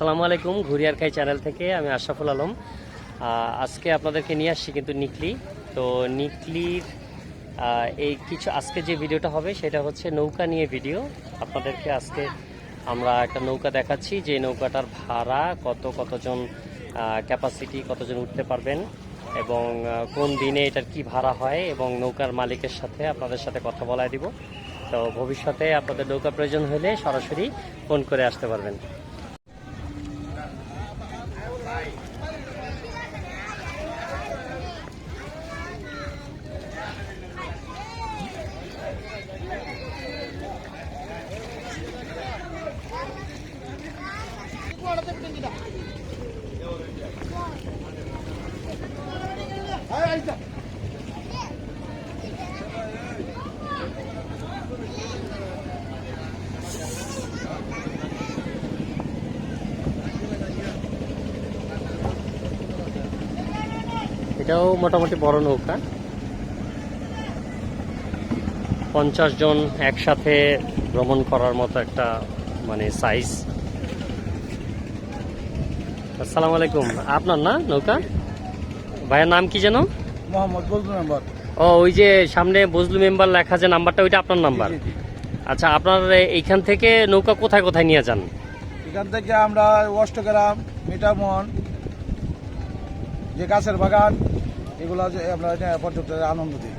আসসালামু আলাইকুম, ঘুরিয়ার খাই চ্যানেল থেকে আমি আশরাফুল আলম। আজকে আপনাদেরকে নিয়ে আসছি কিন্তু নিকলি। তো নিকলির এই কিছু আজকে যে ভিডিওটা হবে সেটা হচ্ছে নৌকা নিয়ে ভিডিও। আপনাদেরকে আজকে আমরা একটা নৌকা দেখাচ্ছি, যে নৌকাটার ভাড়া কতজন ক্যাপাসিটি, কতজন উঠতে পারবেন এবং কোন দিনে এটার কি ভাড়া হয় এবং নৌকার মালিকের সাথে আপনাদের সাথে কথা বলায় দিব। তো ভবিষ্যতে আপনাদের নৌকা প্রয়োজন হলে সরাসরি ফোন করে আসতে পারবেন। এটাও মোটামুটি বড় নৌকা, 50 জন একসাথে ভ্রমণ করার মতো একটা সাইজ। আসসালামু আলাইকুম, আপনার না নৌকা? ভাইয়ের নাম কি যেন? মোহাম্মদ বজলু মেম্বার। ও, ওই যে সামনে বজলু মেম্বার লেখা যে নাম্বারটা, ওইটা আপনার নাম্বার? আচ্ছা, আপনার এইখান থেকে নৌকা কোথায় কোথায় নিয়ে যান? এখান থেকে আমরা অষ্টগ্রাম, মিঠামন, যে গাছের বাগান, এগুলো আমরা পর্যটনের আনন্দ দিই।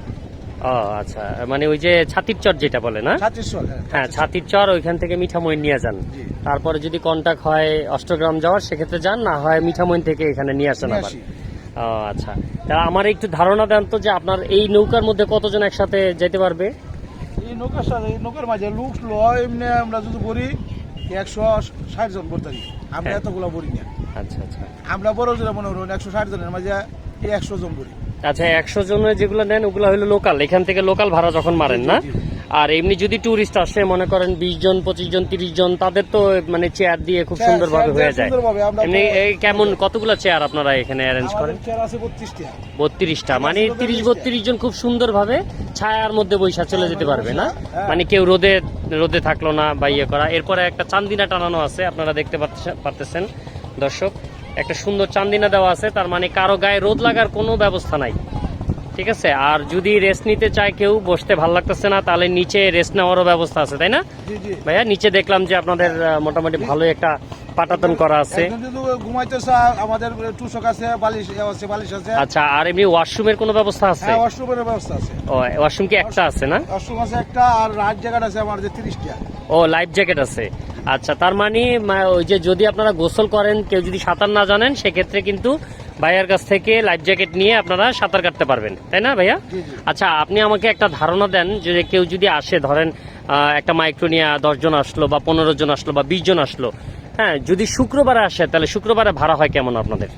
ও আচ্ছা, ওই যে ছাতির চর যেটা বলে না? হ্যাঁ, ছাতির চর, ওইখান থেকে মিঠামইন নিয়ে যান। তারপরে যদি কন্টাক্ট হয় অষ্টগ্রাম যাওয়ার, সেক্ষেত্রে যান, না হয় মিঠামইন থেকে এখানে নিয়ে আসেন আবার। ও আচ্ছা, তা আমার একটু ধারণা দেন তো যে আপনার এই নৌকার মধ্যে কতজন একসাথে যেতে পারবে? এই নৌকার মাঝে লুক লয় এমনি আমরা যদি বলি 160 জন করতে পারি। আমরা এতগুলো বলি না। আচ্ছা আচ্ছা, আমরা বড় জোরে মনে করুন 160 জনের মাঝে 100 জন বলি। আচ্ছা, 100 জনের যেগুলো নেন ওগুলো হলো লোকাল, এখান থেকে লোকাল ভাড়া যখন মারেন না। আর এমনি যদি ট্যুরিস্ট আসে, মনে করেন 20 জন, 25 জন, 30 জন, তাদের তো চেয়ার দিয়ে খুব সুন্দরভাবে হয়ে যায়। এমনি কেমন কতগুলো চেয়ার আপনারা এখানে অ্যারেঞ্জ করেন? চেয়ার আছে 32টা। 32টা, 30-32 জন খুব সুন্দরভাবে ছায়ার মধ্যে বৈশা চলে যেতে পারবে না? কেউ রোদে থাকলো না বা ইয়ে করা। এরপরে একটা চান্দিনা টানানো আছে, আপনারা দেখতে পারতেছেন দর্শক, একটা সুন্দর চান্দিনা দেওয়া আছে। তার কারো গায়ে রোদ লাগার কোনো ব্যবস্থা নাই, ঠিক আছে? আর যদি রেস্ট নিতে চায় কেউ, বসতে ভালো লাগতেছে না, তাহলে নিচে রেস্ট নেওয়ারও ব্যবস্থা আছে, তাই না ভাইয়া? নিচে দেখলাম যে আপনাদের মোটামুটি ভালো একটা পাটাতন করা আছে। আমাদের টুসক আছে, বালিশ আছে। আচ্ছা, আর এমনি ওয়াশরুমের কোনো ব্যবস্থা আছে? ওয়াশরুমের ব্যবস্থা আছে। ও, ওয়াশরুম কি একটা আছে না? ওয়াশরুম আছে একটা, আর লাইফ জ্যাকেট আছে আমাদের 30টা। ও, লাইফ জ্যাকেট আছে। আচ্ছা, তার ওই যে যদি আপনারা গোসল করেন, কেউ যদি সাঁতার না জানেন, সেক্ষেত্রে কিন্তু ভাইয়ার কাছ থেকে লাইফ জ্যাকেট নিয়ে আপনারা সাঁতার কাটতে পারবেন, তাই না ভাইয়া? আচ্ছা, আপনি আমাকে একটা ধারণা দেন, যে কেউ যদি আসে, ধরেন একটা মাইক্রো নিয়ে 10 জন আসলো বা 15 জন আসলো বা 20 জন আসলো, হ্যাঁ, যদি শুক্রবারে আসে, তাহলে শুক্রবারে ভাড়া হয় কেমন আপনাদের?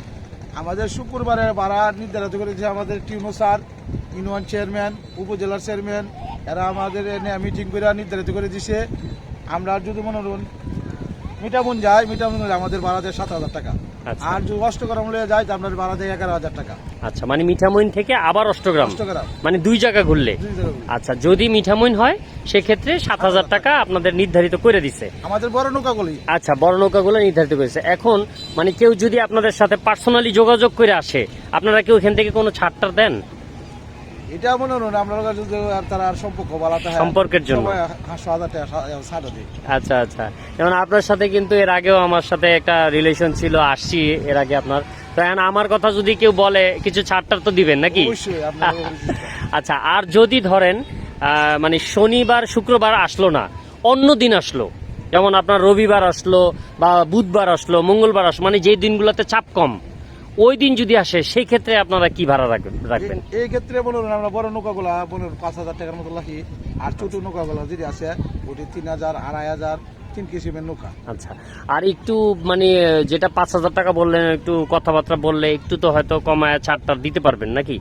আমাদের শুক্রবারে ভাড়া নির্ধারিত করেছে আমাদের টিউনো স্যার, ইউনিয়ন চেয়ারম্যান, উপজেলার চেয়ারম্যান, এরা আমাদের মিটিং করে নির্ধারিত করে দিছে। আমরা যদি মনে করুন মিঠামুন যাই, আমাদের ভাড়া দেয় 7,000 টাকা। আর যদি অষ্টগ্রাম যাই, আপনার ভাড়া দেয় 11,000 টাকা। আচ্ছা, মিঠামইন থেকে আবার অষ্টগ্রাম, 2 জায়গা ঘুরলে। আচ্ছা, যদি মিঠামইন হয় সেক্ষেত্রে 7,000 টাকা আপনাদের নির্ধারিত করে দিছে আমাদের বড় নৌকাগুলি। আচ্ছা, বড় নৌকাগুলো নির্ধারিত করেছে। এখন কেউ যদি আপনাদের সাথে পার্সোনালি যোগাযোগ করে আসে, আপনারা কি ওখান থেকে কোনো ছাড়টার দেন? এটা মনে হলো আমরা তারা সম্পর্ক বাড়াতে হয়, সম্পর্কের জন্য 500,000 টাকা ছাড় দেয়। আচ্ছা আচ্ছা, যেমন আপনার সাথে কিন্তু এর আগেও আমার সাথে একটা রিলেশন ছিল, আসছি এর আগে আপনার। তো আমার কথা যদি কেউ বলে, কিছু ছাড়টার তো দিবেন নাকি? আচ্ছা, আর যদি ধরেন শনিবার শুক্রবার আসলো না, অন্য দিন আসলো, যেমন আপনার রবিবার আসলো বা বুধবার আসলো, মঙ্গলবার আসলো, যেই দিনগুলোতে চাপ কম, ওই দিন যদি আসে, সেই ক্ষেত্রে আপনারা কি ভাড়া রাখবেন? এই ক্ষেত্রে বলুন আমরা বড় নৌকাগুলা 5,000 টাকার মতো রাখি, আর ছোট নৌকাগুলা যদি আছে ওটি 3,000, 2,500, 3 কিসিমের নৌকা। আচ্ছা, আর একটু যেটা 5,000 টাকা বললেন, একটু কথাবার্তা বললে একটু তো হয়তো কমায় ছাড়টা দিতে পারবেন নাকি?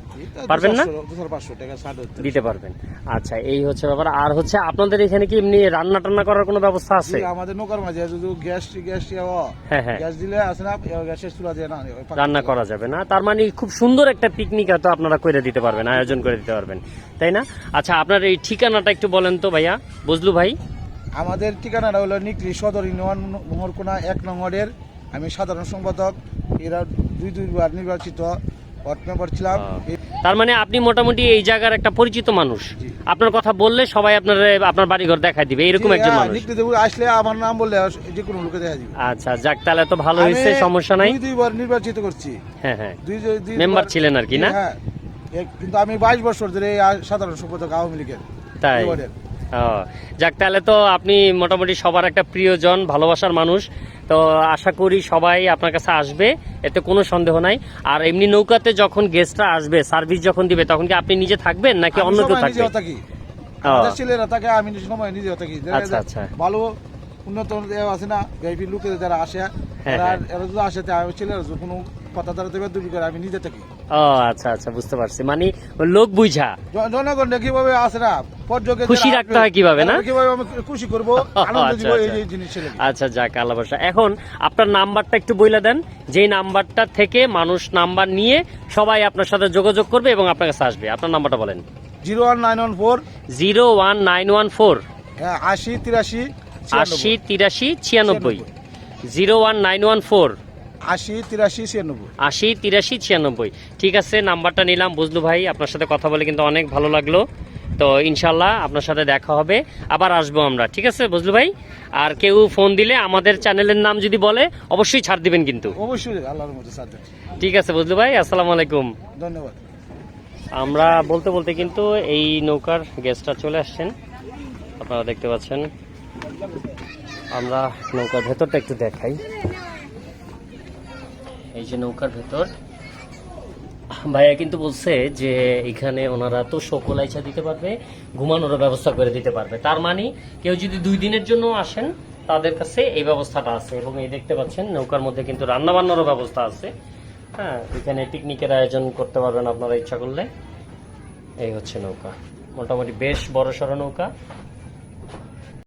পারবেন না? 2,500 টাকা ছাড় দিতে পারবেন। আচ্ছা, এই হচ্ছে ব্যাপার। আর হচ্ছে আপনাদের এখানে কি এমনি রান্না টান্না করার কোনো ব্যবস্থা আছে? আমাদের নৌকার মাঝে যদি গ্যাস গ্যাস দিলে আছে না, গ্যাসের চুলা দিয়ে রান্না করা যাবে না। তার খুব সুন্দর একটা পিকনিক হয়তো আপনারা করে দিতে পারবেন, আয়োজন করে দিতে পারবেন, তাই না? আচ্ছা, আপনার এই ঠিকানাটা একটু বলেন তো ভাইয়া, বজলু ভাই। আমাদের ঠিকানাটা হলো নিকলি সদর ইউনিয়ন, মোহরকোনা 1 নং ওয়ার্ডের আমি সাধারণ সম্পাদক, এরা দুইবার নির্বাচিত ওয়ার্ড মেম্বার ছিলাম। তার মানে আপনি মোটামুটি এই জায়গার একটা পরিচিত মানুষ, জি। আপনার কথা বললে সবাই আপনার বাড়িঘর দেখাই দিবে, এরকম একজন মানুষ। নিকলিতে আসলে আমার নাম বললে যে কোনো লোকে দেখা দিবে। আচ্ছা, যাক, তাহলে তো ভালো হয়েছে, সমস্যা নাই। দুইবার নির্বাচিত করছি, হ্যাঁ হ্যাঁ, দুইবার মেম্বার ছিলেন আর কি, না? হ্যাঁ, কিন্তু আমি 22 বছর ধরে এই সাধারণ সম্পাদক আওয়ামী লীগের। তাই? এই ওয়ার্ডের। ও, যাক, তাহলে তো আপনি মোটামুটি সবার একটা প্রিয়জন, ভালোবাসার মানুষ। তো আশা করি সবাই আপনার কাছে আসবে, এতে কোনো সন্দেহ নাই। আর এমনি নৌকাতে যখন গেস্টরা আসবে, সার্ভিস যখন দিবে, তখন কি আপনি নিজে থাকবেন নাকি আমি অন্য কেউ সময় থাকবে? নিজেও থাকি, আমাদের ছেলেরা থাকে, আমি সময় নিজেও থাকি। আচ্ছা, আচ্ছা। ভালো উন্নত আছে না, ভিআইপি লোকের যারা আসে, হ্যাঁ, এরা হ্যাঁ। এরা যদি আসে, আমি ছেলেরা যদি কোনো কথা দ্বারা দেবে দুটি করে আমি নিজে থাকি। ও আচ্ছা আচ্ছা, বুঝতে পারছি, মানে লোক বুঝা জনগণ কিভাবে আসে না, পর্যটক খুশি রাখতে হয় কিভাবে, না? কিভাবে আমি খুশি করবো, আনন্দ আচ্ছা, দিব, এই আচ্ছা। যে জিনিস ছেলে। আচ্ছা, যাক, আল্লাহ ভরসা। এখন আপনার নাম্বারটা একটু বলে দেন, যেই নাম্বারটা থেকে মানুষ নাম্বার নিয়ে সবাই আপনার সাথে যোগাযোগ করবে এবং আপনার কাছে আসবে। আপনার নাম্বারটা বলেন। 01914 01914 80 83 80 83 96 01914 80 83 96। 80 83 96। ঠিক আছে, নাম্বারটা নিলাম বুঝলু ভাই। আপনার সাথে কথা বলে কিন্তু অনেক ভালো লাগলো। তো ইনশাল্লাহ আপনার সাথে দেখা হবে, আবার আসবো আমরা। ঠিক আছে বুঝলু ভাই, আর কেউ ফোন দিলে আমাদের চ্যানেলের নাম যদি বলে অবশ্যই ছাড় দিবেন কিন্তু। অবশ্যই, আল্লাহর মধ্যে সাথে। ঠিক আছে বুঝলু ভাই, আসসালামু আলাইকুম। ধন্যবাদ। আমরা বলতে বলতে কিন্তু এই নৌকার গেস্টটা চলে আসছেন, আপনারা দেখতে পাচ্ছেন। আমরা নৌকার ভেতরটা একটু দেখাই। এই যে নৌকার ভেতর, ভাইয়া কিন্তু বলছে যে এখানে ওনারা তো শোকলাইচা দিতে পারবে, ঘুমানোর ব্যবস্থা করে দিতে পারবে। তার মানে কেউ যদি 2 দিনের জন্য আসেন, তাদের কাছে এই ব্যবস্থাটা আছে। এবং এই দেখতে পাচ্ছেন নৌকার মধ্যে কিন্তু রান্না বান্নারও ব্যবস্থা আছে। হ্যাঁ, এখানে পিকনিকের আয়োজন করতে পারবেন আপনারা ইচ্ছা করলে। এই হচ্ছে নৌকা, মোটামুটি বেশ বড় সড়ো নৌকা।